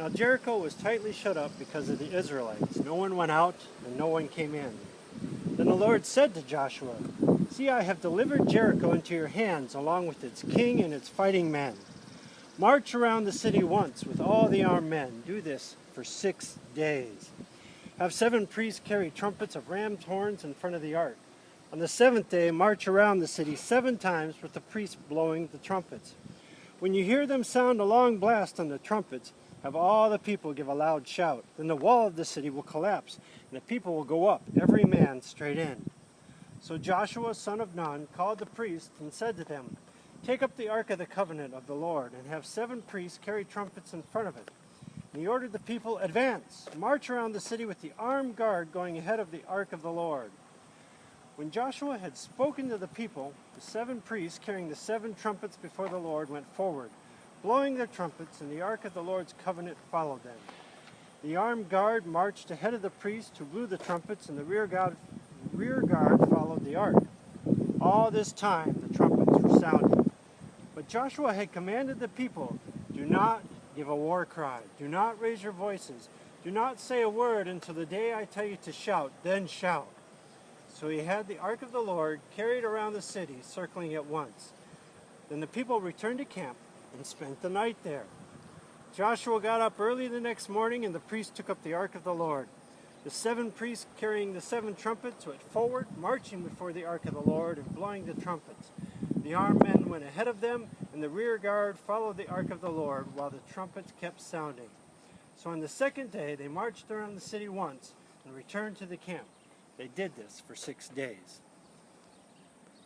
Now Jericho was tightly shut up because of the Israelites. No one went out and no one came in. Then the Lord said to Joshua, "See, I have delivered Jericho into your hands, along with its king and its fighting men. March around the city once with all the armed men. Do this for 6 days. Have 7 priests carry trumpets of ram's horns in front of the ark. On the 7th day, march around the city 7 times with the priests blowing the trumpets. When you hear them sound a long blast on the trumpets, have all the people give a loud shout. Then the wall of the city will collapse, and the people will go up, every man straight in." So Joshua, son of Nun, called the priests and said to them, "Take up the ark of the covenant of the Lord, and have 7 priests carry trumpets in front of it." And he ordered the people, "Advance, march around the city with the armed guard going ahead of the ark of the Lord." When Joshua had spoken to the people, the 7 priests carrying the 7 trumpets before the Lord went forward, blowing their trumpets, and the ark of the Lord's covenant followed them. The armed guard marched ahead of the priests who blew the trumpets, and the rear guard followed the ark. All this time the trumpets were sounding. But Joshua had commanded the people, "Do not give a war cry. Do not raise your voices. Do not say a word until the day I tell you to shout, then shout." So he had the ark of the Lord carried around the city, circling it once. Then the people returned to camp and spent the night there. Joshua got up early the next morning, and the priests took up the ark of the Lord. The 7 priests carrying the 7 trumpets went forward, marching before the ark of the Lord and blowing the trumpets. The armed men went ahead of them, and the rear guard followed the ark of the Lord while the trumpets kept sounding. So on the 2nd day they marched around the city once and returned to the camp. They did this for 6 days.